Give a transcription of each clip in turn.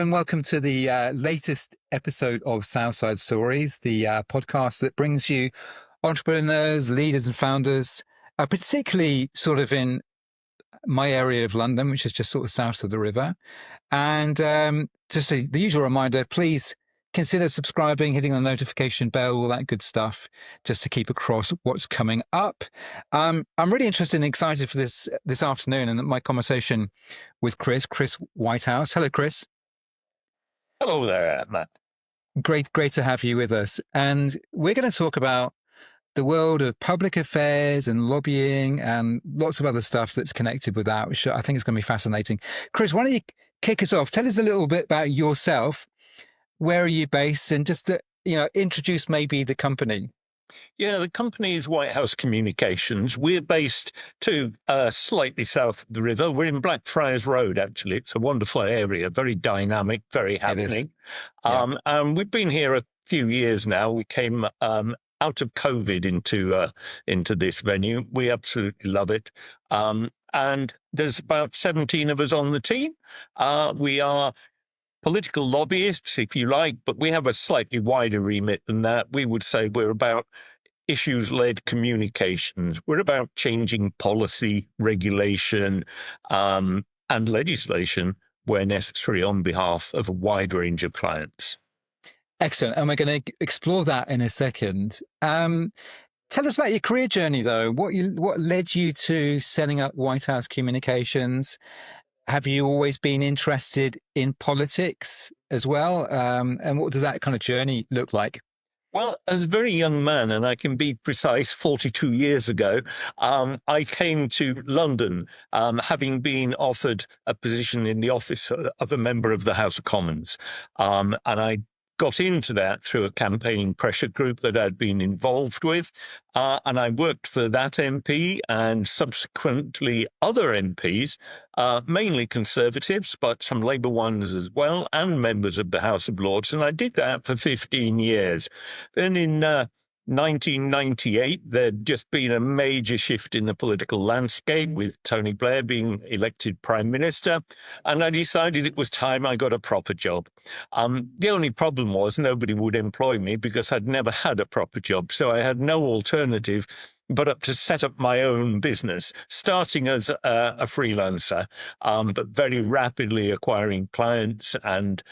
and welcome to the latest episode of Southside Stories, the podcast that brings you entrepreneurs, leaders, and founders, particularly sort of in my area of London, which is just sort of south of the river. And just the usual reminder, please consider subscribing, hitting the notification bell, all that good stuff, just to keep across what's coming up. I'm really interested and excited for this afternoon and my conversation with Chris Whitehouse. Hello, Chris. Hello there, Matt. Great to have you with us. And we're going to talk about the world of public affairs and lobbying and lots of other stuff that's connected with that, which I think is going to be fascinating. Chris, why don't you kick us off? Tell us a little bit about yourself. Where are you based? And just to, introduce maybe the company. Yeah, the company is Whitehouse Communications. We're based slightly south of the river. We're in Blackfriars Road, actually. It's a wonderful area, very dynamic, very happening. Yeah. And we've been here a few years now. We came out of COVID into this venue. We absolutely love it. And there's about 17 of us on the team. We are political lobbyists, if you like, but we have a slightly wider remit than that. We would say we're about issues-led communications. We're about changing policy, regulation, and legislation where necessary on behalf of a wide range of clients. Excellent. And we're going to explore that in a second. Tell us about your career journey, though. What led you to setting up Whitehouse Communications? Have you always been interested in politics as well? And what does that kind of journey look like? Well, as a very young man, and I can be precise, 42 years ago, I came to London, having been offered a position in the office of a member of the House of Commons. And I got into that through a campaign pressure group that I'd been involved with. And I worked for that MP and subsequently other MPs, mainly Conservatives, but some Labour ones as well, and members of the House of Lords. And I did that for 15 years. Then in 1998, there'd just been a major shift in the political landscape with Tony Blair being elected Prime Minister, and I decided it was time I got a proper job. The only problem was nobody would employ me because I'd never had a proper job, so I had no alternative but to set up my own business, starting as a freelancer, but very rapidly acquiring clients and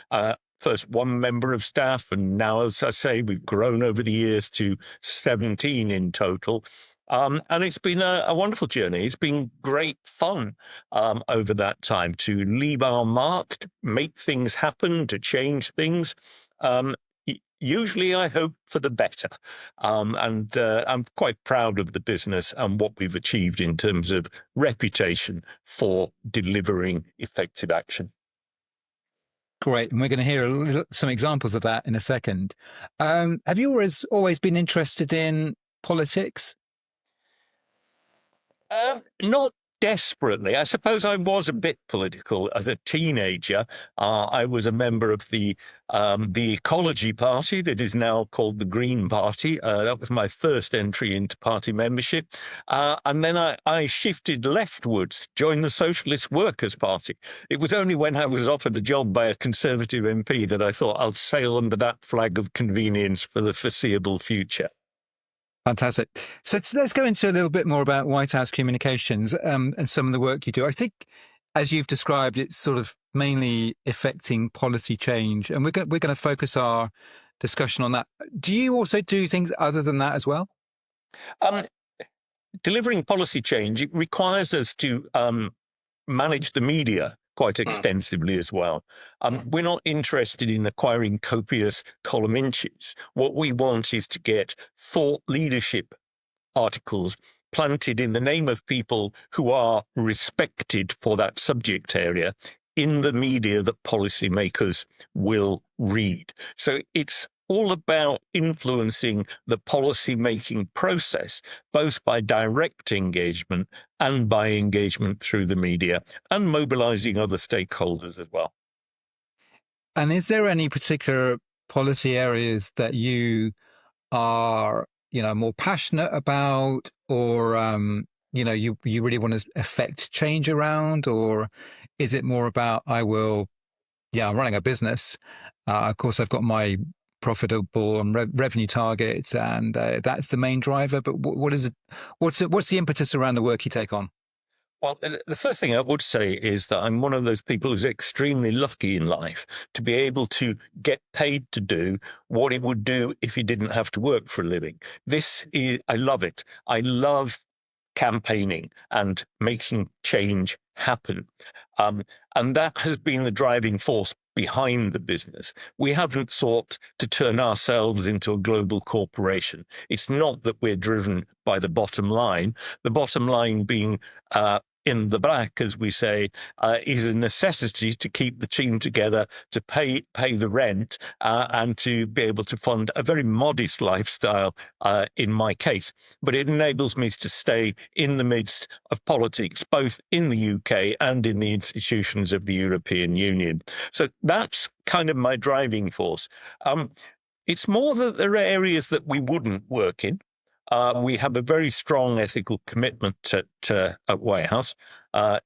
first one member of staff, and now, as I say, we've grown over the years to 17 in total. And it's been a wonderful journey. It's been great fun over that time to leave our mark, to make things happen, to change things. Usually, I hope for the better. And I'm quite proud of the business and what we've achieved in terms of reputation for delivering effective action. Great. And we're going to hear some examples of that in a second. Have you always been interested in politics? Not desperately. I suppose I was a bit political as a teenager. I was a member of the Ecology Party that is now called the Green Party. That was my first entry into party membership. And then I shifted leftwards, joined the Socialist Workers' Party. It was only when I was offered a job by a Conservative MP that I thought I'll sail under that flag of convenience for the foreseeable future. Fantastic. So let's go into a little bit more about Whitehouse Communications and some of the work you do. I think, as you've described, it's sort of mainly affecting policy change, and we're going to focus our discussion on that. Do you also do things other than that as well? Delivering policy change, it requires us to manage the media quite extensively as well. We're not interested in acquiring copious column inches. What we want is to get thought leadership articles planted in the name of people who are respected for that subject area in the media that policymakers will read. So it's all about influencing the policy-making process, both by direct engagement and by engagement through the media, and mobilizing other stakeholders as well. And is there any particular policy areas that you are, more passionate about, or, you really want to affect change around, or is it more about I will I'm running a business. Of course, I've got my profitable and revenue targets, and that's the main driver. But what is it? What's the impetus around the work you take on? Well, the first thing I would say is that I'm one of those people who's extremely lucky in life to be able to get paid to do what it would do if he didn't have to work for a living. I love it. I love campaigning and making change happen. Um, and that has been the driving force behind the business. We haven't sought to turn ourselves into a global corporation. It's not that we're driven by the bottom line being in the black, as we say, is a necessity to keep the team together, to pay the rent, and to be able to fund a very modest lifestyle in my case. But it enables me to stay in the midst of politics, both in the UK and in the institutions of the European Union. So that's kind of my driving force. It's more that there are areas that we wouldn't work in. We have a very strong ethical commitment at Whitehouse.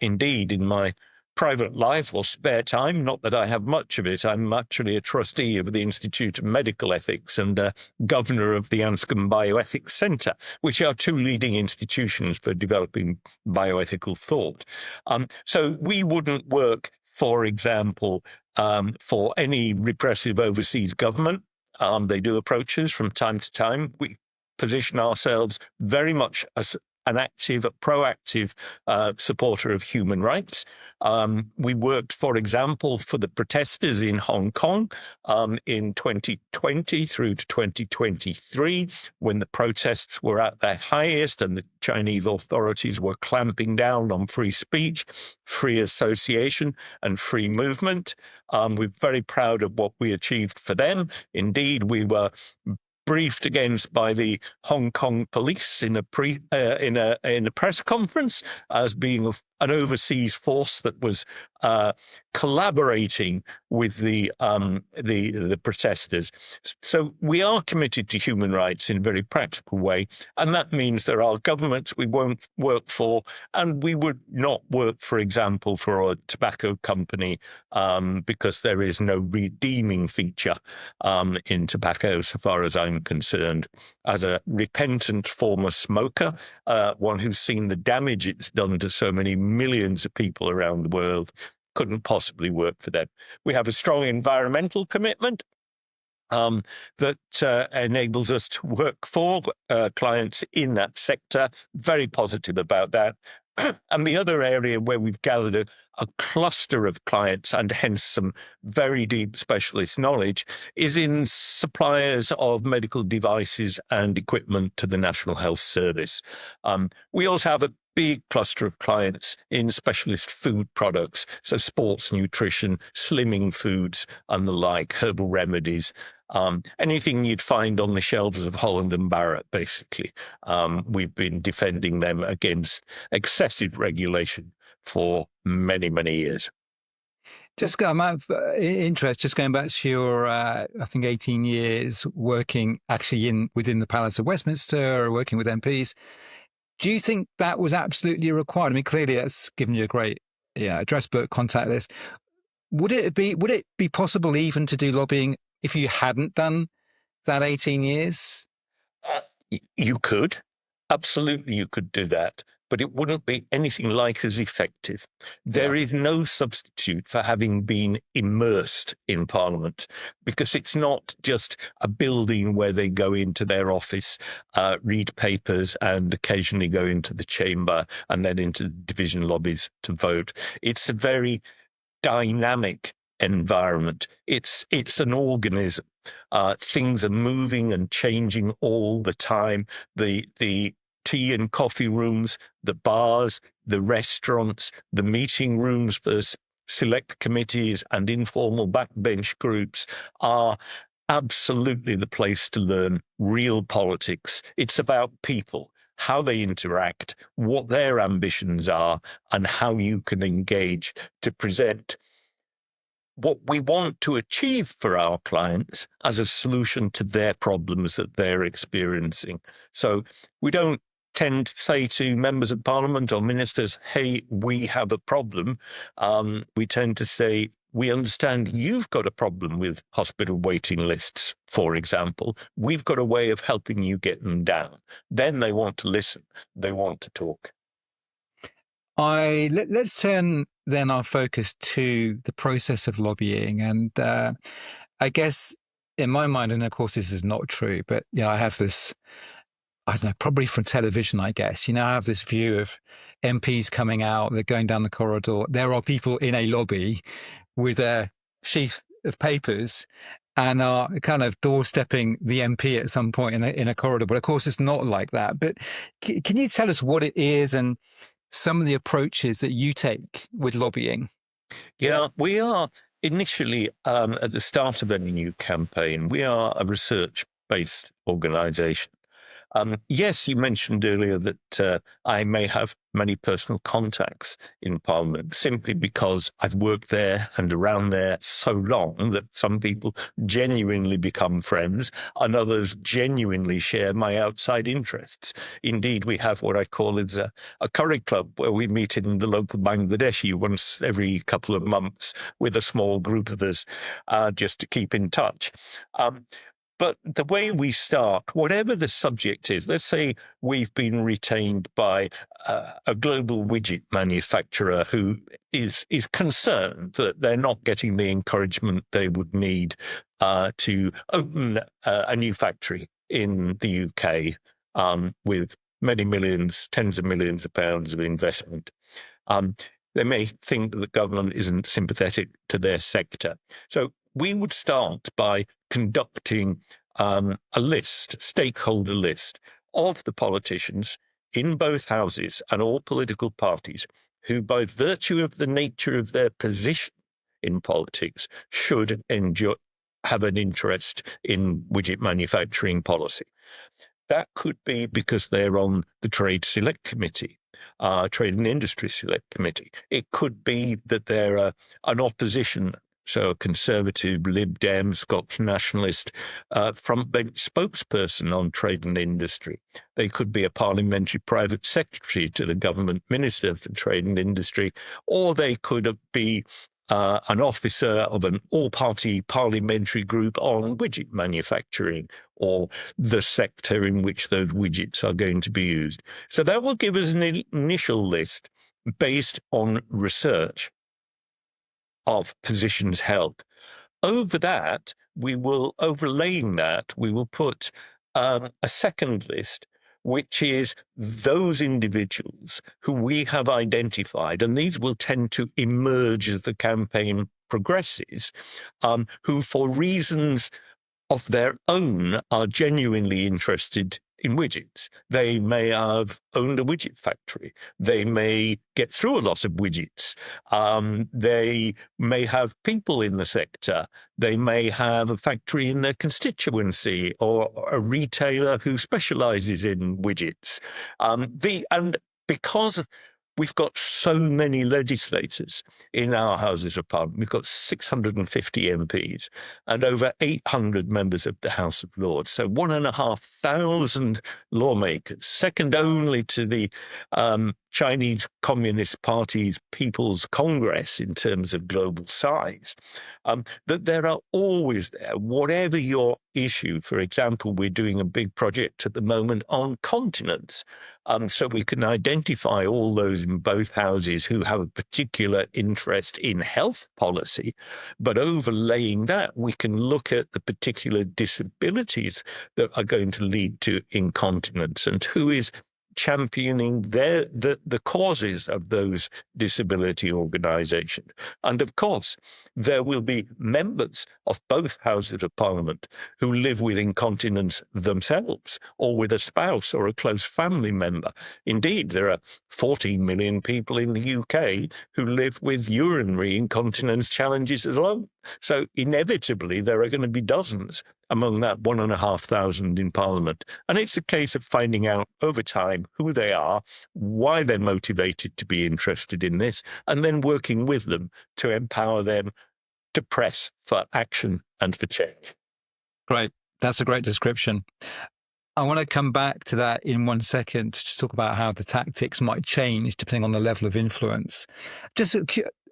Indeed, in my private life or spare time, not that I have much of it, I'm actually a trustee of the Institute of Medical Ethics and governor of the Anscombe Bioethics Centre, which are two leading institutions for developing bioethical thought. So we wouldn't work, for example, for any repressive overseas government. They do approach us from time to time. We position ourselves very much as an active, proactive supporter of human rights. We worked, for example, for the protesters in Hong Kong in 2020 through to 2023, when the protests were at their highest and the Chinese authorities were clamping down on free speech, free association, and free movement. We're very proud of what we achieved for them. Indeed, we were briefed against by the Hong Kong police in a press conference as being an overseas force that was collaborating with the protesters. So we are committed to human rights in a very practical way, and that means there are governments we won't work for, and we would not work, for example, for a tobacco company because there is no redeeming feature in tobacco, so far as I'm concerned. As a repentant former smoker, one who's seen the damage it's done to so many millions of people around the world, couldn't possibly work for them. We have a strong environmental commitment that enables us to work for clients in that sector. Very positive about that. And the other area where we've gathered a cluster of clients and hence some very deep specialist knowledge is in suppliers of medical devices and equipment to the National Health Service. We also have a big cluster of clients in specialist food products, so sports nutrition, slimming foods and the like, herbal remedies. Anything you'd find on the shelves of Holland and Barrett, basically. We've been defending them against excessive regulation for many, many years. Just I'm out of interest. Just going back to your, I think 18 years working actually within the Palace of Westminster, or working with MPs. Do you think that was absolutely required? I mean, clearly that's given you a great address book, contact list. Would it be possible even to do lobbying if you hadn't done that 18 years? You could. Absolutely, you could do that. But it wouldn't be anything like as effective. There is no substitute for having been immersed in Parliament, because it's not just a building where they go into their office, read papers, and occasionally go into the chamber and then into division lobbies to vote. It's a very dynamic environment. It's an organism. Things are moving and changing all the time. The tea and coffee rooms, the bars, the restaurants, the meeting rooms for select committees and informal backbench groups are absolutely the place to learn real politics. It's about people, how they interact, what their ambitions are, and how you can engage to present what we want to achieve for our clients as a solution to their problems that they're experiencing. So we don't tend to say to members of parliament or ministers, hey, we have a problem. We tend to say, We understand you've got a problem with hospital waiting lists, for example. We've got a way of helping you get them down. Then they want to listen. They want to talk. Let's turn then our focus to the process of lobbying. And I guess in my mind, and of course this is not true, but yeah, I have this, I don't know, probably from television, I guess. I have this view of MPs coming out, they're going down the corridor. There are people in a lobby with a sheaf of papers and are kind of doorstepping the MP at some point in a corridor. But of course, it's not like that. But can you tell us what it is and some of the approaches that you take with lobbying? Yeah, we are initially at the start of any new campaign, we are a research-based organisation. Yes, you mentioned earlier that I may have many personal contacts in Parliament simply because I've worked there and around there so long that some people genuinely become friends and others genuinely share my outside interests. Indeed, we have what I call is a curry club where we meet in the local Bangladeshi once every couple of months with a small group of us just to keep in touch. But the way we start, whatever the subject is, let's say we've been retained by a global widget manufacturer who is concerned that they're not getting the encouragement they would need to open a new factory in the UK with many millions, tens of millions of pounds of investment. Um, they may think that the government isn't sympathetic to their sector. So we would start by conducting a list, stakeholder list, of the politicians in both houses and all political parties who, by virtue of the nature of their position in politics, should have an interest in widget manufacturing policy. That could be because they're on the Trade Select Committee, Trade and Industry Select Committee. It could be that they're an opposition, so a Conservative, Lib Dem, Scotch Nationalist, front-bench spokesperson on trade and industry. They could be a parliamentary private secretary to the government minister for trade and industry, or they could be an officer of an all-party parliamentary group on widget manufacturing or the sector in which those widgets are going to be used. So that will give us an initial list based on research of positions held. Over that, overlaying that, we will put a second list, which is those individuals who we have identified, and these will tend to emerge as the campaign progresses, who for reasons of their own are genuinely interested in widgets. They may have owned a widget factory. They may get through a lot of widgets. They may have people in the sector. They may have a factory in their constituency or a retailer who specializes in widgets. And because we've got so many legislators in our Houses of Parliament, we've got 650 MPs and over 800 members of the House of Lords. So 1,500 lawmakers, second only to the Chinese Communist Party's People's Congress in terms of global size, that there are always there, whatever your issue. For example, we're doing a big project at the moment on continence. So we can identify all those in both houses who have a particular interest in health policy, but overlaying that, we can look at the particular disabilities that are going to lead to incontinence and who is championing the causes of those disability organisations. And of course, there will be members of both Houses of Parliament who live with incontinence themselves or with a spouse or a close family member. Indeed, there are 14 million people in the UK who live with urinary incontinence challenges alone. So inevitably, there are going to be dozens among that 1,500 in Parliament. And it's a case of finding out over time who they are, why they're motivated to be interested in this, and then working with them to empower them to press for action and for change. Great. That's a great description. I want to come back to that in 1 second to just talk about how the tactics might change depending on the level of influence. Just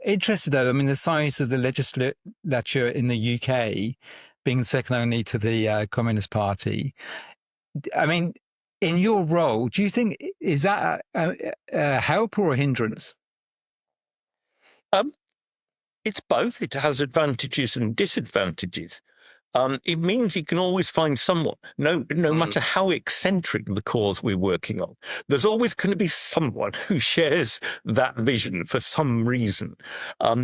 Interested though, I mean, the size of the legislature in the UK being second only to the Communist Party. I mean, in your role, do you think is that a help or a hindrance? Um, it's both. It has advantages and disadvantages. It means you can always find someone, no matter how eccentric the cause we're working on. There's always going to be someone who shares that vision for some reason.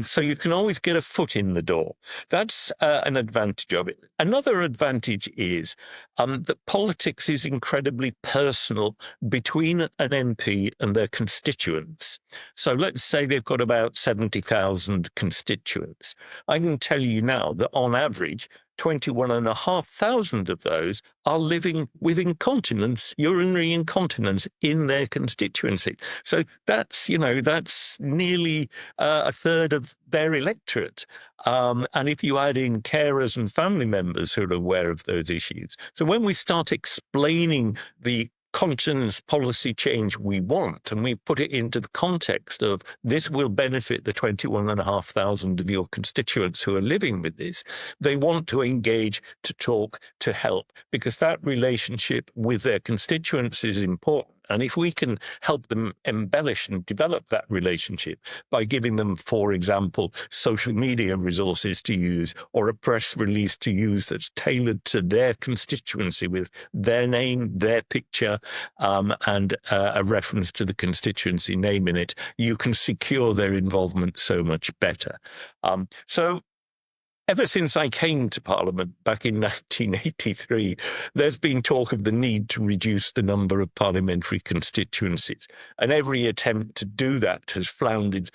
So you can always get a foot in the door. That's an advantage of it. Another advantage is that politics is incredibly personal between an MP and their constituents. So let's say they've got about 70,000 constituents. I can tell you now that on average, 21,500 of those are living with incontinence, urinary incontinence in their constituency. So that's nearly a third of their electorate. And if you add in carers and family members who are aware of those issues. So when we start explaining the continence policy change we want, and we put it into the context of this will benefit the 21,500 of your constituents who are living with this, they want to engage, to talk, to help, because that relationship with their constituents is important. And if we can help them embellish and develop that relationship by giving them, for example, social media resources to use or a press release to use that's tailored to their constituency with their name, their picture, and a reference to the constituency name in it, you can secure their involvement so much better. So ever since I came to Parliament back in 1983, there's been talk of the need to reduce the number of parliamentary constituencies, and every attempt to do that has floundered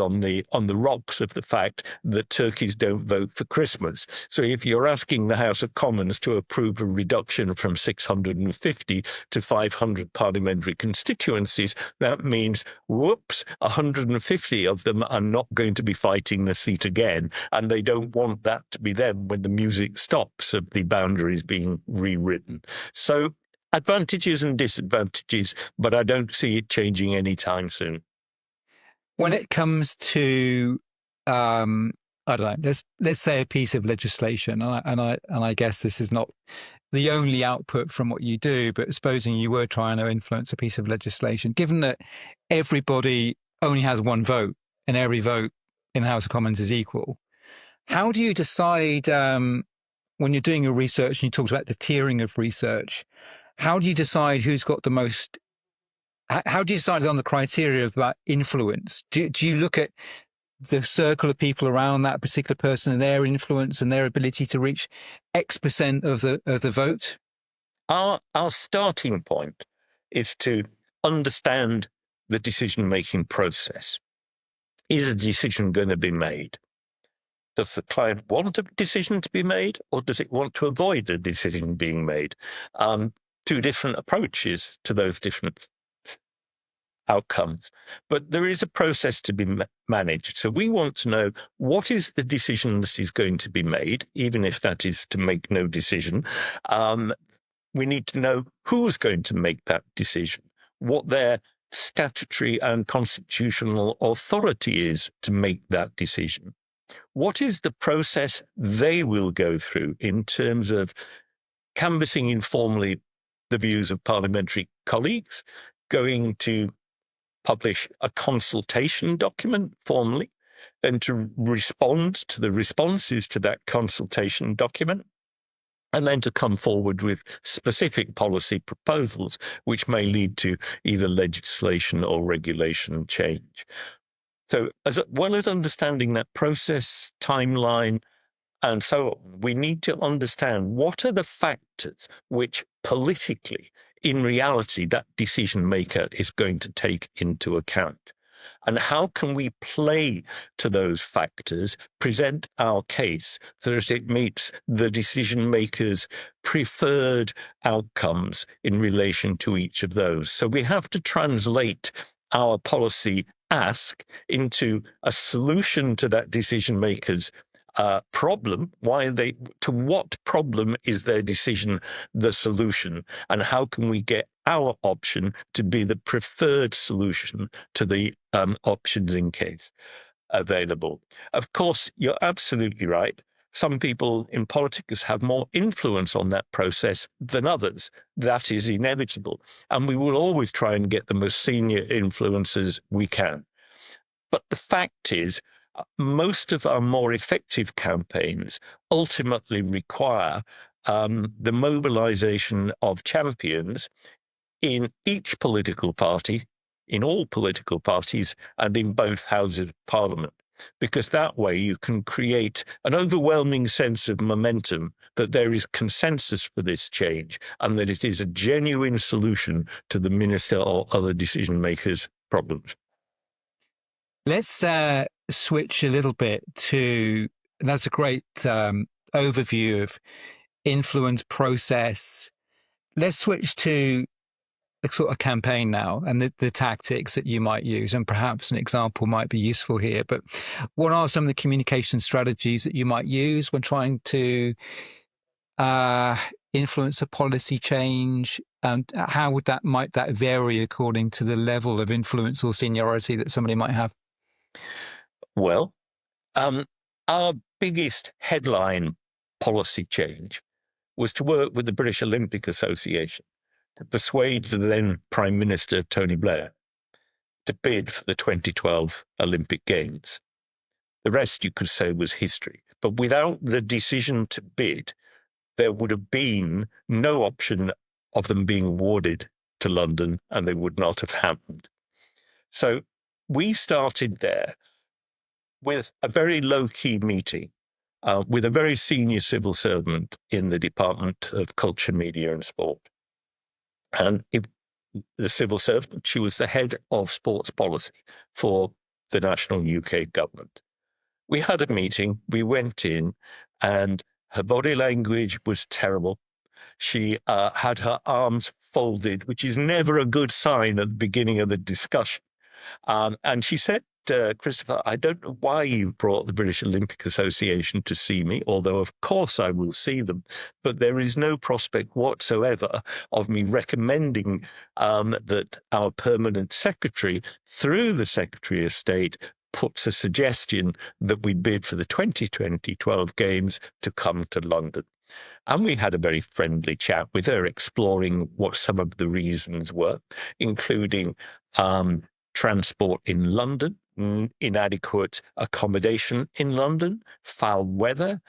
on the rocks of the fact that turkeys don't vote for Christmas. So if you're asking the House of Commons to approve a reduction from 650 to 500 parliamentary constituencies, that means, whoops, 150 of them are not going to be fighting the seat again, and they don't want that to be them when the music stops of the boundaries being rewritten. So advantages and disadvantages, but I don't see it changing anytime soon. When it comes to, I don't know, let's say a piece of legislation, and I guess this is not the only output from what you do, but supposing you were trying to influence a piece of legislation, given that everybody only has one vote and every vote in the House of Commons is equal, how do you decide when you're doing your research and you talked about the tiering of research, how do you decide who's got the most, how do you decide on the criteria about influence? Do you look at the circle of people around that particular person and their influence and their ability to reach X% of the vote? Our starting point is to understand the decision-making process. Is a decision going to be made? Does the client want a decision to be made, or does it want to avoid a decision being made? Two different approaches to those different outcomes. But there is a process to be managed. So we want to know what is the decision that is going to be made, even if that is to make no decision. We need to know who's going to make that decision, what their statutory and constitutional authority is to make that decision. What is the process they will go through in terms of canvassing informally the views of parliamentary colleagues, going to publish a consultation document formally, then to respond to the responses to that consultation document, and then to come forward with specific policy proposals, which may lead to either legislation or regulation change. So as well as understanding that process, timeline, and so on, we need to understand what are the factors which politically, in reality, that decision maker is going to take into account. And how can we play to those factors, present our case so that it meets the decision maker's preferred outcomes in relation to each of those? So we have to translate our policy ask into a solution to that decision maker's problem. To what problem is their decision the solution, and how can we get our option to be the preferred solution to the options in case? available. Of course, you're absolutely right. Some people in politics have more influence on that process than others. That is inevitable. And we will always try and get the most senior influencers we can. But the fact is, most of our more effective campaigns ultimately require the mobilization of champions in each political party, in all political parties, and in both houses of parliament. Because that way you can create an overwhelming sense of momentum that there is consensus for this change and that it is a genuine solution to the minister or other decision makers' problems. Let's switch a little bit to, that's a great overview of influence process. Let's switch to a sort of campaign now and the tactics that you might use. And perhaps an example might be useful here. But what are some of the communication strategies that you might use when trying to influence a policy change? And how might that vary according to the level of influence or seniority that somebody might have? Well, our biggest headline policy change was to work with the British Olympic Association to persuade the then Prime Minister, Tony Blair, to bid for the 2012 Olympic Games. The rest, you could say, was history. But without the decision to bid, there would have been no option of them being awarded to London, and they would not have happened. So we started there with a very low-key meeting with a very senior civil servant in the Department of Culture, Media and Sport. And the civil servant, she was the head of sports policy for the national UK government. We had a meeting, we went in, and her body language was terrible. She had her arms folded, which is never a good sign at the beginning of the discussion. And she said, Christopher, I don't know why you've brought the British Olympic Association to see me, although of course I will see them, but there is no prospect whatsoever of me recommending that our permanent secretary, through the Secretary of State, puts a suggestion that we bid for the 2012 Games to come to London. And we had a very friendly chat with her, exploring what some of the reasons were, including transport in London, inadequate accommodation in London, foul weather,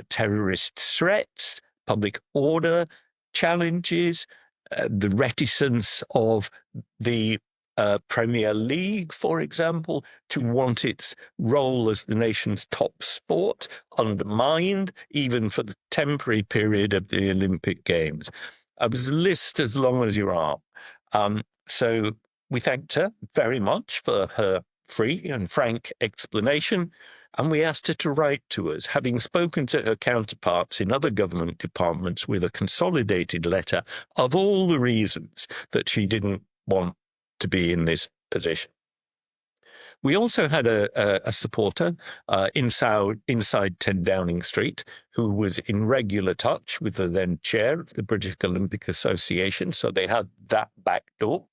terrorist threats, public order challenges, the reticence of the Premier League, for example, to want its role as the nation's top sport undermined, even for the temporary period of the Olympic Games. It was a list as long as your arm. So we thanked her very much for her free and frank explanation, and we asked her to write to us, having spoken to her counterparts in other government departments, with a consolidated letter of all the reasons that she didn't want to be in this position. We also had a supporter inside 10 Downing Street who was in regular touch with the then chair of the British Olympic Association, so they had that back door.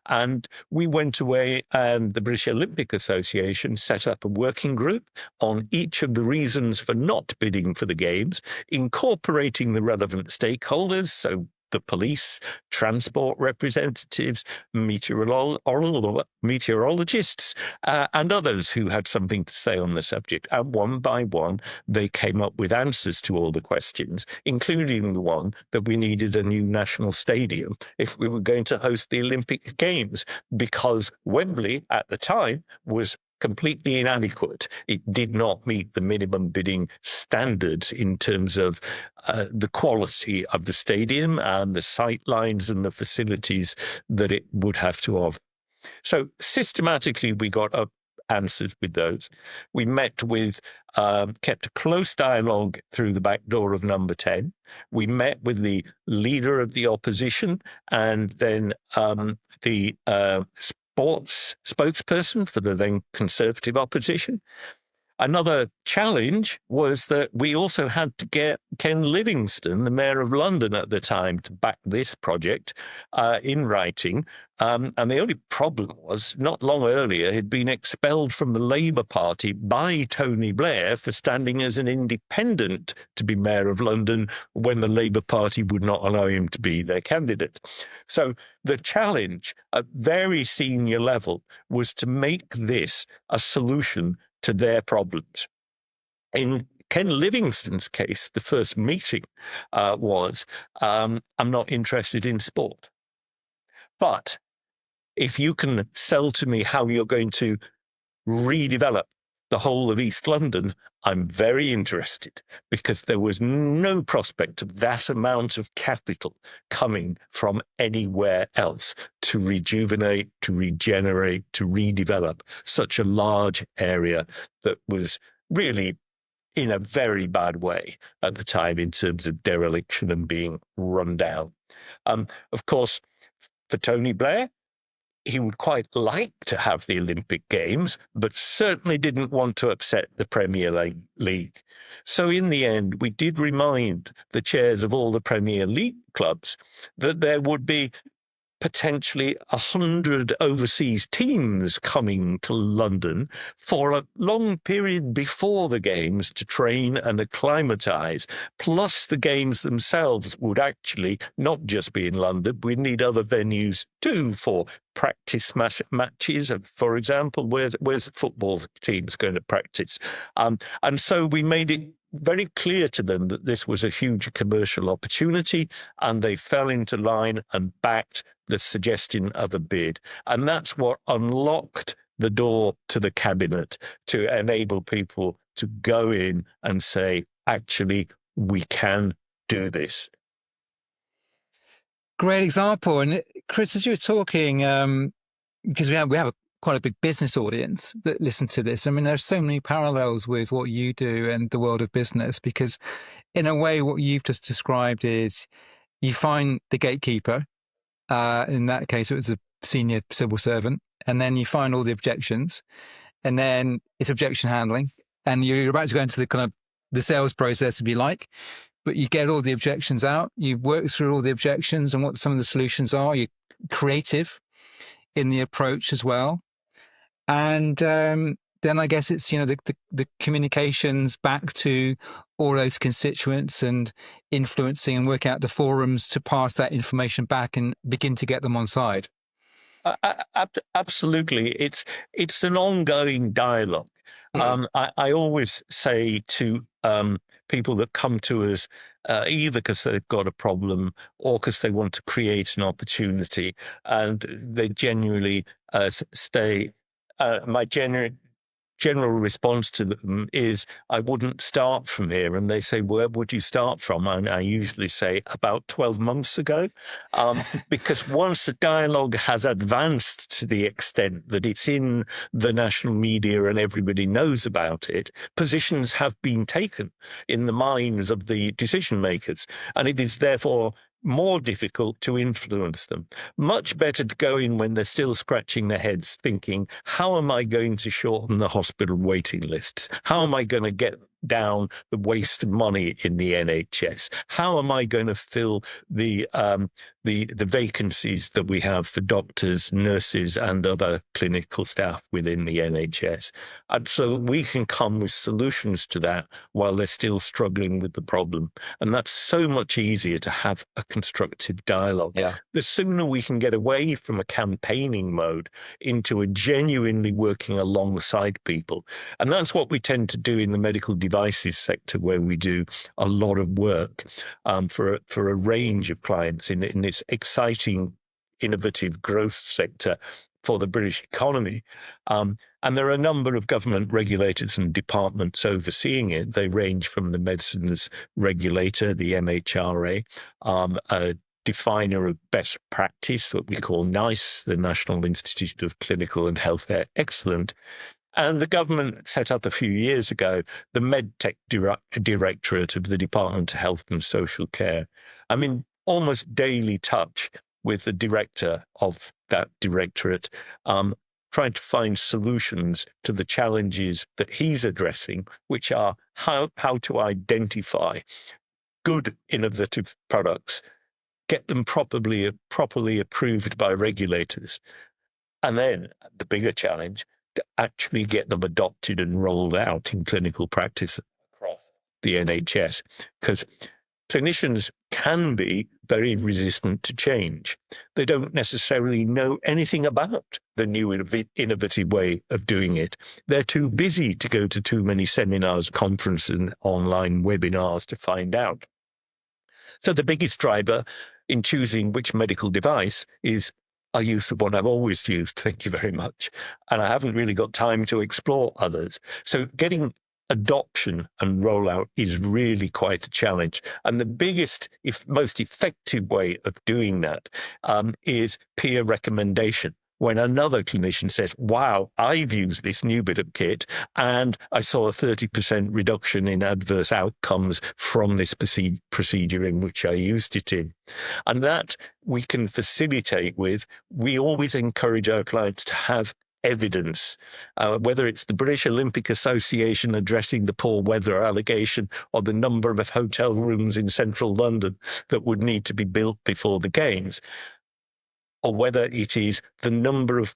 And we went away, and the British Olympic Association set up a working group on each of the reasons for not bidding for the Games, incorporating the relevant stakeholders, so the police, transport representatives, meteorologists, and others who had something to say on the subject. And one by one, they came up with answers to all the questions, including the one that we needed a new national stadium if we were going to host the Olympic Games, because Wembley at the time was completely inadequate. It did not meet the minimum bidding standards in terms of the quality of the stadium and the sight lines and the facilities that it would have to offer. So systematically, we got up answers with those. We met with, kept a close dialogue through the back door of number 10. We met with the leader of the opposition and then the sports spokesperson for the then Conservative opposition. Another challenge was that we also had to get Ken Livingstone, the mayor of London at the time, to back this project in writing. And the only problem was, not long earlier, he'd been expelled from the Labour Party by Tony Blair for standing as an independent to be mayor of London when the Labour Party would not allow him to be their candidate. So the challenge at very senior level was to make this a solution to their problems. In Ken Livingstone's case, the first meeting was, I'm not interested in sport. But if you can sell to me how you're going to redevelop the whole of East London, I'm very interested, because there was no prospect of that amount of capital coming from anywhere else to rejuvenate, to regenerate, to redevelop such a large area that was really in a very bad way at the time in terms of dereliction and being run down. Of course, for Tony Blair, he would quite like to have the Olympic Games, but certainly didn't want to upset the Premier League. So in the end, we did remind the chairs of all the Premier League clubs that there would be potentially 100 overseas teams coming to London for a long period before the games to train and acclimatise. Plus, the games themselves would actually not just be in London. We'd need other venues too for practice matches. For example, where's the football teams going to practice? And so we made it very clear to them that this was a huge commercial opportunity, and they fell into line and backed the suggestion of a bid. And that's what unlocked the door to the cabinet to enable people to go in and say, actually, we can do this. Great example. And Chris, as you were talking, because we have quite a big business audience that listen to this. I mean, there's so many parallels with what you do and the world of business, because in a way, what you've just described is you find the gatekeeper. In that case, it was a senior civil servant. And then you find all the objections, and then it's objection handling. And you're about to go into the kind of the sales process, if you like, but you get all the objections out. You work through all the objections and what some of the solutions are. You're creative in the approach as well. And then I guess it's, the communications back to all those constituents and influencing and work out the forums to pass that information back and begin to get them on side. Absolutely. It's an ongoing dialogue. I always say to people that come to us, either because they've got a problem or because they want to create an opportunity, and they genuinely stay. My general response to them is, I wouldn't start from here. And they say, where would you start from? And I usually say, about 12 months ago. Because once the dialogue has advanced to the extent that it's in the national media and everybody knows about it, positions have been taken in the minds of the decision makers. And it is therefore more difficult to influence them. Much better to go in when they're still scratching their heads thinking, how am I going to shorten the hospital waiting lists? How am I going to get down the waste of money in the NHS? How am I going to fill the vacancies that we have for doctors, nurses, and other clinical staff within the NHS? And so we can come with solutions to that while they're still struggling with the problem. And that's so much easier to have a constructive dialogue. Yeah. The sooner we can get away from a campaigning mode into a genuinely working alongside people. And that's what we tend to do in the medical devices sector, where we do a lot of work for a range of clients in this exciting, innovative growth sector for the British economy. And there are a number of government regulators and departments overseeing it. They range from the medicines regulator, the MHRA, a definer of best practice, what we call NICE, the National Institute of Clinical and Healthcare Excellence. And the government set up a few years ago the MedTech Directorate of the Department of Health and Social Care. I'm in almost daily touch with the director of that directorate, trying to find solutions to the challenges that he's addressing, which are how to identify good innovative products, get them properly approved by regulators, and then the bigger challenge, to actually get them adopted and rolled out in clinical practice across the NHS. Because clinicians can be very resistant to change. They don't necessarily know anything about the new innovative way of doing it. They're too busy to go to too many seminars, conferences, and online webinars to find out. So the biggest driver in choosing which medical device is, I use the one I've always used, thank you very much. And I haven't really got time to explore others. So getting adoption and rollout is really quite a challenge. And the biggest, if most effective way of doing that is peer recommendation. When another clinician says, wow, I've used this new bit of kit and I saw a 30% reduction in adverse outcomes from this procedure in which I used it in. And that we can facilitate with, we always encourage our clients to have evidence, whether it's the British Olympic Association addressing the poor weather allegation or the number of hotel rooms in central London that would need to be built before the Games, or whether it is the number of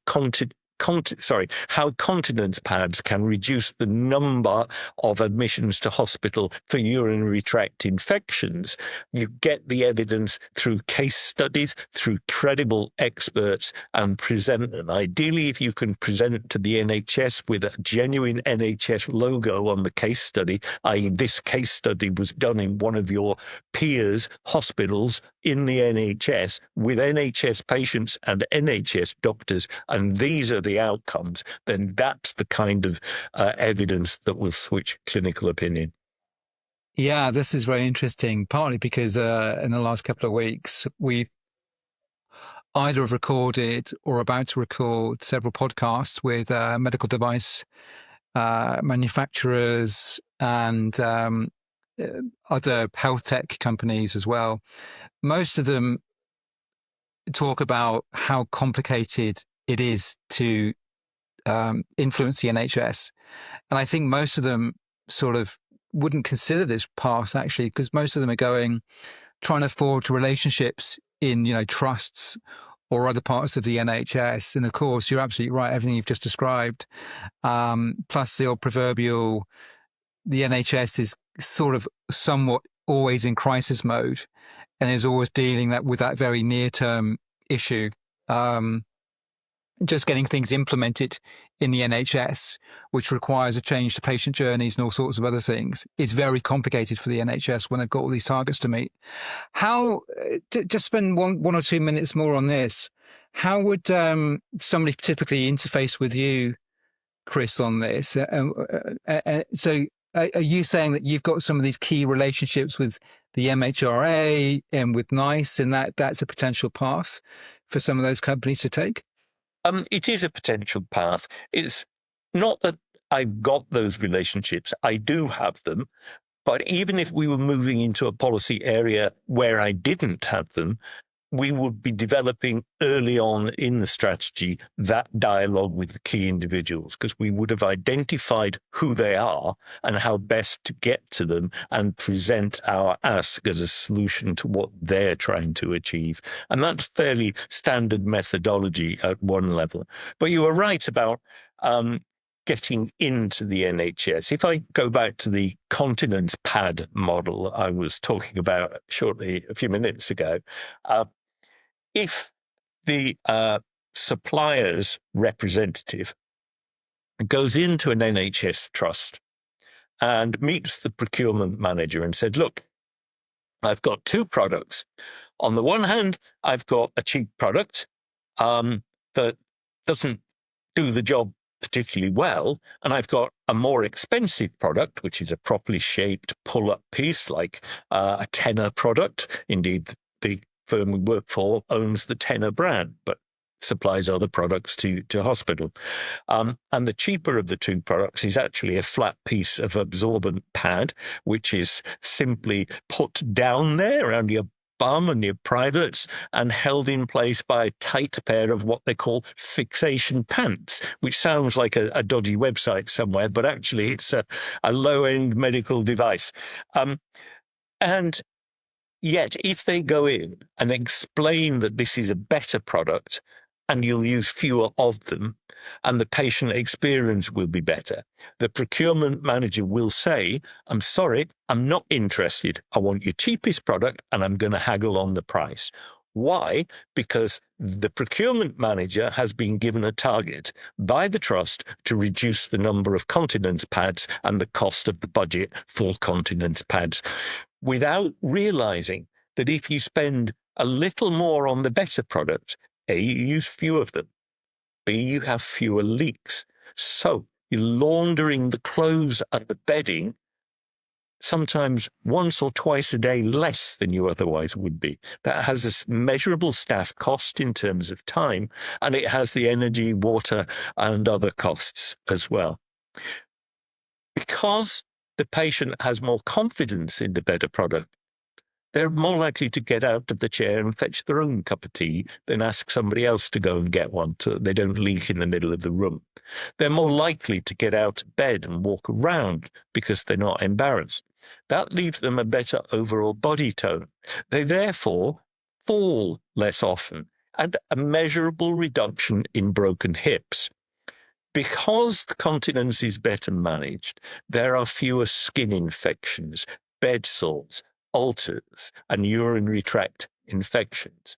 how continence pads can reduce the number of admissions to hospital for urinary tract infections. You get the evidence through case studies, through credible experts, and present them. Ideally, if you can present it to the NHS with a genuine NHS logo on the case study, i.e. this case study was done in one of your peers' hospitals in the NHS with NHS patients and NHS doctors, and these are the outcomes, then that's the kind of evidence that will switch clinical opinion. Yeah, this is very interesting, partly because in the last couple of weeks, we've either have recorded or about to record several podcasts with medical device manufacturers and other health tech companies as well. Most of them talk about how complicated it is to influence the NHS. And I think most of them sort of wouldn't consider this path, actually, because most of them are trying to forge relationships in, trusts or other parts of the NHS. And of course, you're absolutely right, everything you've just described. Plus the old proverbial, the NHS is sort of somewhat always in crisis mode and is always dealing with that very near-term issue. Just getting things implemented in the NHS, which requires a change to patient journeys and all sorts of other things, is very complicated for the NHS when they've got all these targets to meet. How, just spend one or 2 minutes more on this, how would somebody typically interface with you, Chris, on this? So are you saying that you've got some of these key relationships with the MHRA and with NICE, and that's a potential path for some of those companies to take? It is a potential path. It's not that I've got those relationships. I do have them. But even if we were moving into a policy area where I didn't have them, we would be developing early on in the strategy that dialogue with the key individuals, because we would have identified who they are and how best to get to them and present our ask as a solution to what they're trying to achieve. And that's fairly standard methodology at one level. But you were right about getting into the NHS. If I go back to the continence pad model I was talking about shortly a few minutes ago, if the supplier's representative goes into an NHS trust and meets the procurement manager and said, look, I've got two products. On the one hand, I've got a cheap product that doesn't do the job particularly well, and I've got a more expensive product, which is a properly shaped pull-up piece, like a Tenor product. Indeed, the firm we work for owns the Tenor brand, but supplies other products to hospital. And the cheaper of the two products is actually a flat piece of absorbent pad, which is simply put down there around your bum and your privates and held in place by a tight pair of what they call fixation pants, which sounds like a dodgy website somewhere, but actually it's a low-end medical device. And yet, if they go in and explain that this is a better product and you'll use fewer of them and the patient experience will be better, the procurement manager will say, I'm sorry, I'm not interested. I want your cheapest product and I'm going to haggle on the price. Why? Because the procurement manager has been given a target by the trust to reduce the number of continence pads and the cost of the budget for continence pads, without realizing that if you spend a little more on the better product, A, you use fewer of them, B, you have fewer leaks. So you're laundering the clothes and the bedding sometimes once or twice a day less than you otherwise would be. That has a measurable staff cost in terms of time, and it has the energy, water, and other costs as well. Because the patient has more confidence in the better product, they're more likely to get out of the chair and fetch their own cup of tea than ask somebody else to go and get one so that they don't leak in the middle of the room. They're more likely to get out of bed and walk around because they're not embarrassed. That leaves them a better overall body tone. They therefore fall less often, and a measurable reduction in broken hips. Because the continence is better managed, there are fewer skin infections, bed sores, ulcers, and urinary tract infections.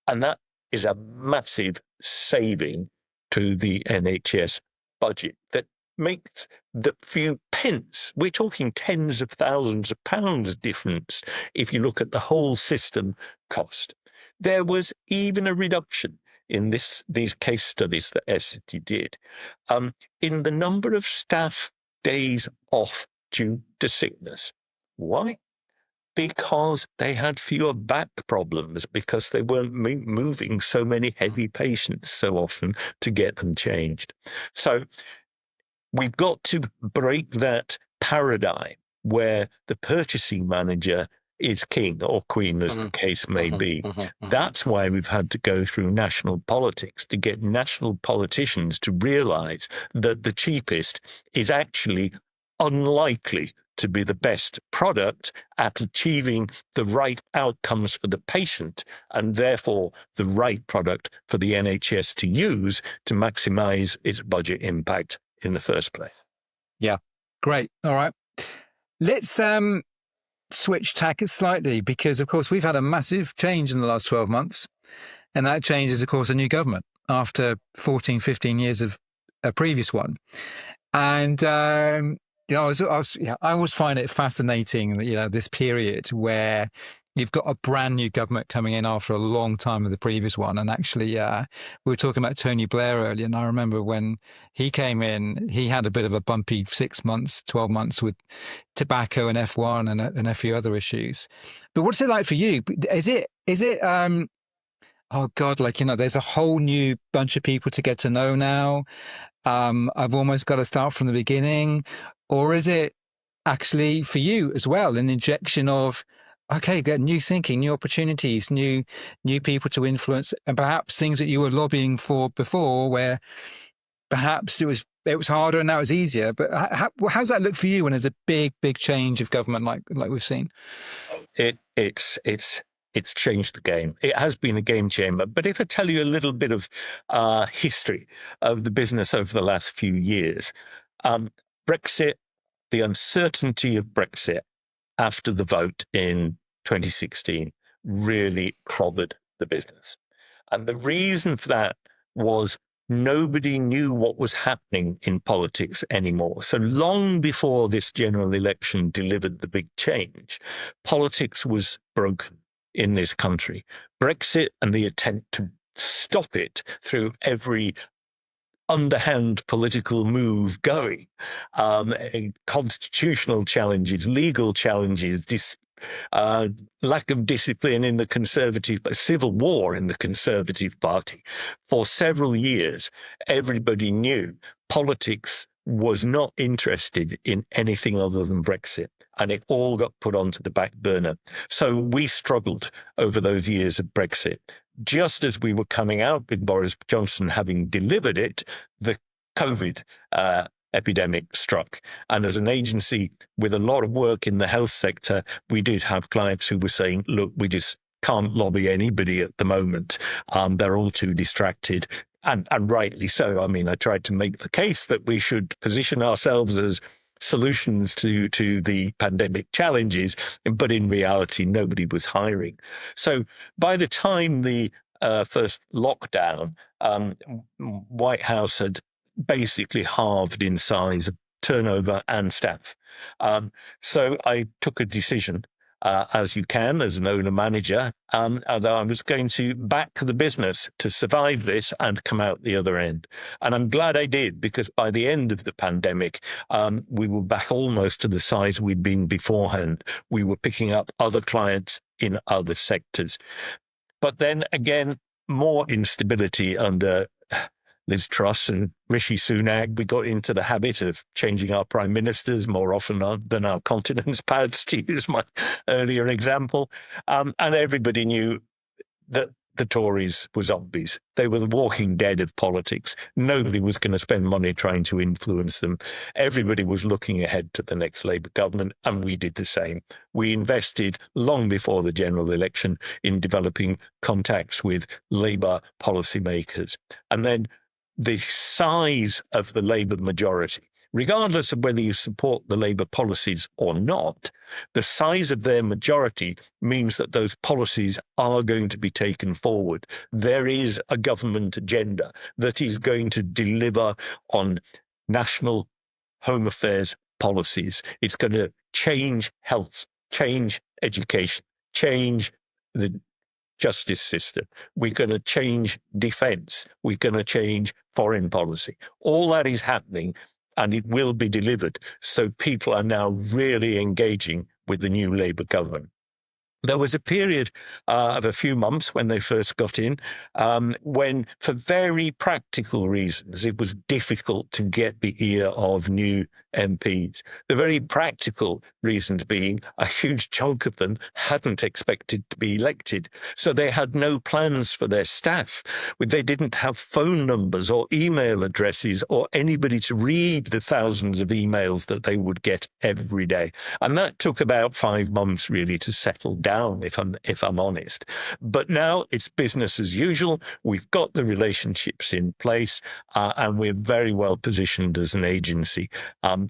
And that is a massive saving to the NHS budget that makes the few pence, we're talking tens of thousands of pounds difference if you look at the whole system cost. There was even a reduction in these case studies that Essity did in the number of staff days off due to sickness. Why? Because they had fewer back problems, because they weren't moving so many heavy patients so often to get them changed. So we've got to break that paradigm where the purchasing manager is king or queen, as the case may be. That's why we've had to go through national politics to get national politicians to realize that the cheapest is actually unlikely to be the best product at achieving the right outcomes for the patient, and therefore the right product for the NHS to use to maximize its budget impact in the first place. Yeah, great. All right. Let's switch tack slightly, because, of course, we've had a massive change in the last 12 months. And that change is, of course, a new government after 14, 15 years of a previous one. And, I always find it fascinating, this period where you've got a brand new government coming in after a long time of the previous one. And actually, we were talking about Tony Blair earlier, and I remember when he came in, he had a bit of a bumpy 6 months, 12 months with tobacco and F1 and a few other issues. But what's it like for you? Is it oh God, there's a whole new bunch of people to get to know now. I've almost got to start from the beginning. Or is it actually for you as well an injection of, okay, get new thinking, new opportunities, new people to influence, and perhaps things that you were lobbying for before, where perhaps it was harder and now it's easier. But how's that look for you when there's a big change of government like we've seen? It's changed the game. It has been a game changer. But if I tell you a little bit of history of the business over the last few years, Brexit, the uncertainty of Brexit after the vote in 2016 really clobbered the business. And the reason for that was nobody knew what was happening in politics anymore. So long before this general election delivered the big change, politics was broken in this country. Brexit and the attempt to stop it through every underhand political move going, constitutional challenges, legal challenges, lack of discipline in the Conservative, civil war in the Conservative Party. For several years, everybody knew politics was not interested in anything other than Brexit, and it all got put onto the back burner. So we struggled over those years of Brexit. Just as we were coming out with Boris Johnson having delivered it, the COVID epidemic struck. And as an agency with a lot of work in the health sector, we did have clients who were saying, look, we just can't lobby anybody at the moment. They're all too distracted. And rightly so. I mean, I tried to make the case that we should position ourselves as solutions to the pandemic challenges, but in reality, nobody was hiring. So by the time the first lockdown, Whitehouse had basically halved in size, turnover, and staff. So I took a decision, as you can as an owner manager, that I was going to back the business to survive this and come out the other end. And I'm glad I did, because by the end of the pandemic, we were back almost to the size we'd been beforehand. We were picking up other clients in other sectors. But then again, more instability under Liz Truss and Rishi Sunak. We got into the habit of changing our prime ministers more often than our continence pads, to use my earlier example. And everybody knew that the Tories were zombies. They were the walking dead of politics. Nobody was going to spend money trying to influence them. Everybody was looking ahead to the next Labour government, and we did the same. We invested long before the general election in developing contacts with Labour policymakers. And then the size of the Labour majority, regardless of whether you support the Labour policies or not, the size of their majority means that those policies are going to be taken forward. There is a government agenda that is going to deliver on national home affairs policies. It's going to change health, change education, change the justice system. We're going to change defense. We're going to change foreign policy. All that is happening, and it will be delivered. So people are now really engaging with the new Labour government. There was a period of a few months when they first got in, when, for very practical reasons, it was difficult to get the ear of new MPs. The very practical reasons being a huge chunk of them hadn't expected to be elected. So they had no plans for their staff. They didn't have phone numbers or email addresses or anybody to read the thousands of emails that they would get every day. And that took about 5 months really to settle down, if I'm honest. But now it's business as usual. We've got the relationships in place, and we're very well positioned as an agency.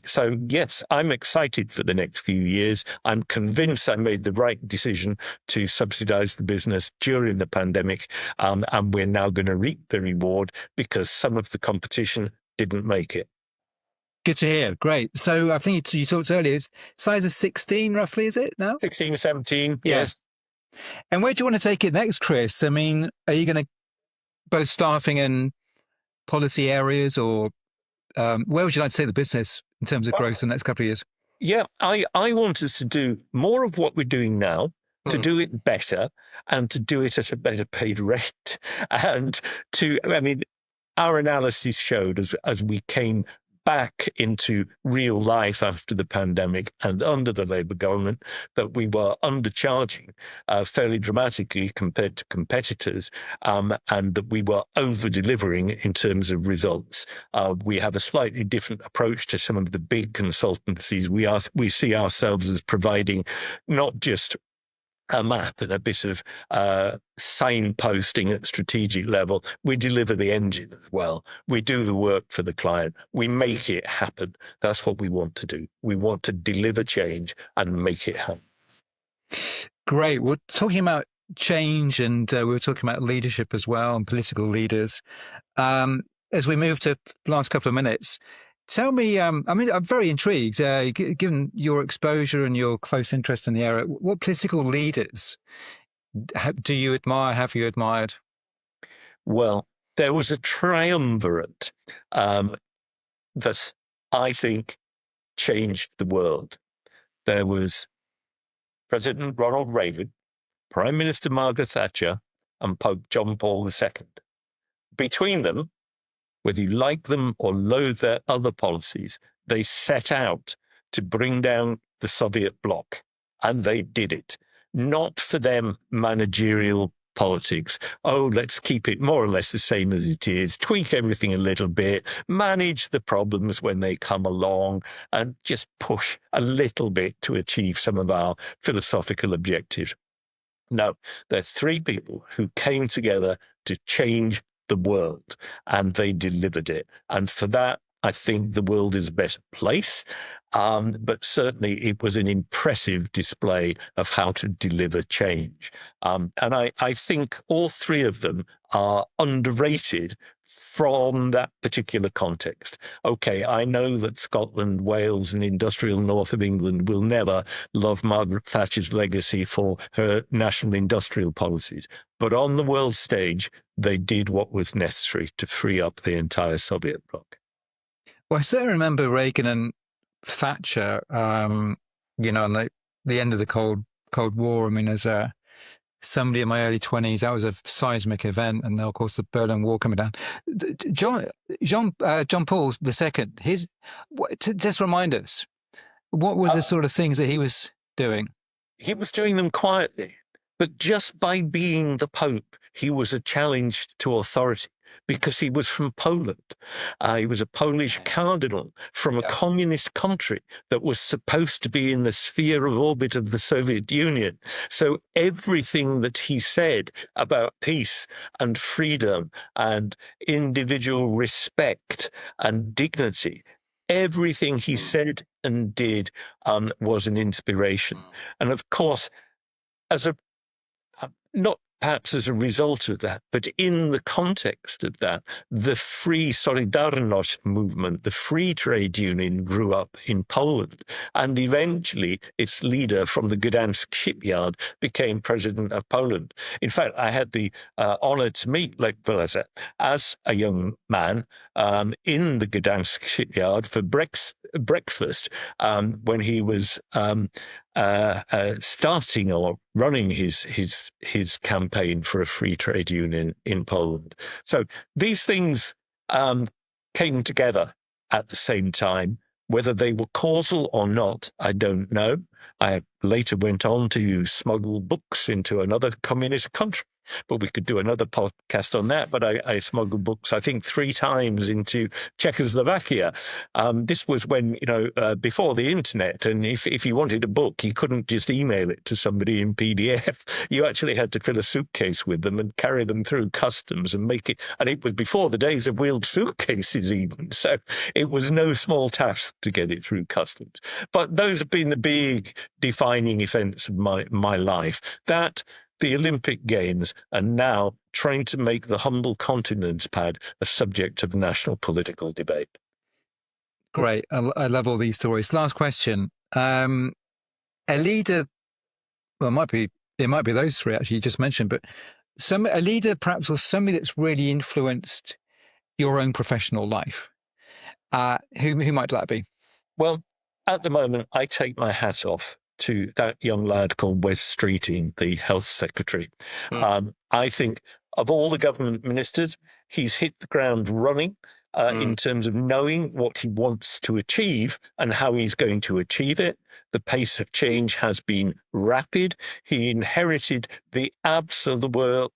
So yes, I'm excited for the next few years. I'm convinced I made the right decision to subsidize the business during the pandemic, and we're now going to reap the reward because some of the competition didn't make it. Good to hear. Great. So I think you talked earlier, size of 16 roughly, is it now? 16, 17, Yes. yes. And where do you want to take it next, Chris? I mean, are you going to both staffing and policy areas, or where would you like to take the business in terms of growth in the next couple of years? Yeah, I want us to do more of what we're doing now, to do it better, and to do it at a better paid rate. And our analysis showed as we came back into real life after the pandemic and under the Labour government that we were undercharging fairly dramatically compared to competitors, and that we were over-delivering in terms of results. We have a slightly different approach to some of the big consultancies. We see ourselves as providing not just a map and a bit of signposting at strategic level. We deliver the engine as well. We do the work for the client. We make it happen. That's what we want to do. We want to deliver change and make it happen. Great. We're talking about change, and we were talking about leadership as well, and political leaders. As we move to the last couple of minutes, tell me, I'm very intrigued, given your exposure and your close interest in the area, what political leaders do you admire, have you admired? Well, there was a triumvirate that I think changed the world. There was President Ronald Reagan, Prime Minister Margaret Thatcher, and Pope John Paul II. Between them, whether you like them or loathe their other policies, they set out to bring down the Soviet bloc, and they did it. Not for them managerial politics. Oh, let's keep it more or less the same as it is, tweak everything a little bit, manage the problems when they come along, and just push a little bit to achieve some of our philosophical objectives. No, they're three people who came together to change the world, and they delivered it. And for that, I think the world is a better place. But certainly it was an impressive display of how to deliver change. And I think all three of them are underrated from that particular context. Okay, I know that Scotland, Wales, and industrial north of England will never love Margaret Thatcher's legacy for her national industrial policies. But on the world stage, they did what was necessary to free up the entire Soviet bloc. Well, I certainly remember Reagan and Thatcher, on the end of the Cold War. I mean, as somebody in my early 20s, that was a seismic event, and of course the Berlin Wall coming down. John Paul II, just remind us, what were the sort of things that he was doing? He was doing them quietly, but just by being the Pope, he was a challenge to authority because he was from Poland. He was a Polish cardinal from a communist country that was supposed to be in the sphere of orbit of the Soviet Union. So everything that he said about peace and freedom and individual respect and dignity, everything he said and did was an inspiration. And of course, not perhaps as a result of that, but in the context of that, the free Solidarność movement, the free trade union, grew up in Poland. And eventually its leader from the Gdansk shipyard became president of Poland. In fact, I had the honor to meet Lech Walesa as a young man in the Gdansk shipyard for breakfast when he was starting or running his campaign for a free trade union in Poland. So these things came together at the same time. Whether they were causal or not, I don't know. I later went on to smuggle books into another communist country, but we could do another podcast on that. But I smuggled books, I think, 3 times into Czechoslovakia. This was when, before the internet. And if you wanted a book, you couldn't just email it to somebody in PDF. You actually had to fill a suitcase with them and carry them through customs and make it. And it was before the days of wheeled suitcases even. So it was no small task to get it through customs. But those have been the big defining events of my life. That, the Olympic Games, and now trying to make the humble continent's pad a subject of national political debate. Great. I love all these stories. Last question. A leader, well, it might be those three actually you just mentioned, but a leader perhaps, or somebody that's really influenced your own professional life. Who might that be? Well, at the moment, I take my hat off to that young lad called Wes Streeting, the health secretary. I think of all the government ministers, he's hit the ground running in terms of knowing what he wants to achieve and how he's going to achieve it. The pace of change has been rapid. He inherited the absolute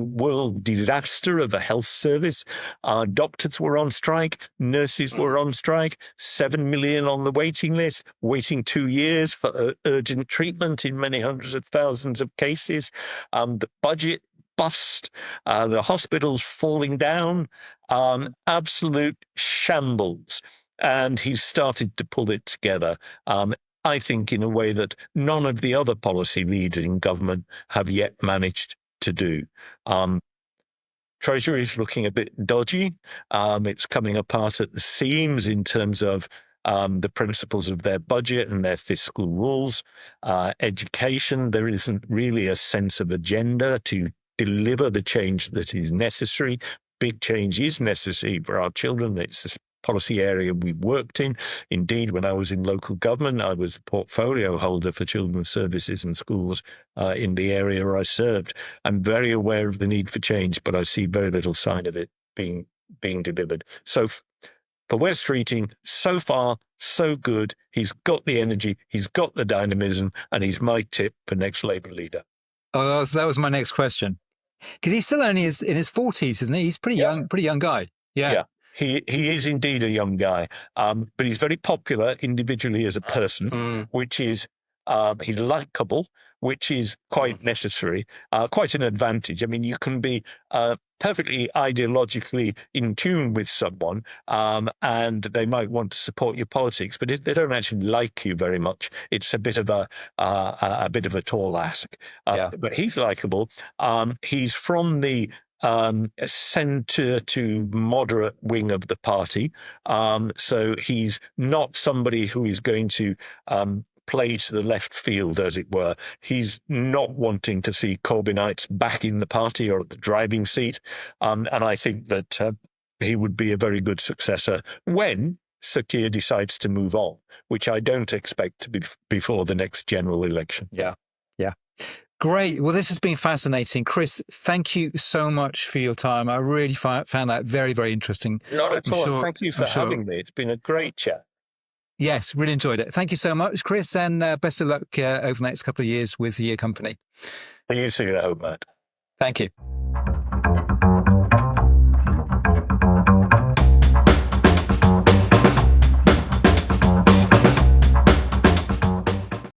world disaster of a health service. Doctors were on strike, nurses were on strike, 7 million on the waiting list, waiting 2 years for urgent treatment in many hundreds of thousands of cases. The budget bust, the hospitals falling down, absolute shambles. And he's started to pull it together. I think in a way that none of the other policy leaders in government have yet managed to do. Treasury is looking a bit dodgy. It's coming apart at the seams in terms of the principles of their budget and their fiscal rules. Education, there isn't really a sense of agenda to deliver the change that is necessary. Big change is necessary for our children. It's a policy area we've worked in. Indeed, when I was in local government, I was the portfolio holder for children's services and schools in the area I served. I'm very aware of the need for change, but I see very little sign of it being being delivered. So for Wes Streeting, so far, so good. He's got the energy, he's got the dynamism, and he's my tip for next Labour leader. Oh, so that was my next question. Because he's still only in his 40s, isn't he? He's pretty young guy. Yeah. He is indeed a young guy, but he's very popular individually as a person, which is he's likable, which is quite necessary, quite an advantage. I mean, you can be perfectly ideologically in tune with someone, and they might want to support your politics, but if they don't actually like you very much, it's a bit of a bit of a tall ask. But he's likable. He's from the centre to moderate wing of the party. So he's not somebody who is going to play to the left field, as it were. He's not wanting to see Corbynites back in the party or at the driving seat. And I think that he would be a very good successor when Sir Keir decides to move on, which I don't expect to be before the next general election. Yeah. Great. Well, this has been fascinating. Chris, thank you so much for your time. I really found that very, very interesting. Not at all. Thank you for having me. It's been a great chat. Yes, really enjoyed it. Thank you so much, Chris, and best of luck over the next couple of years with your company. You too, I hope, Matt. Thank you.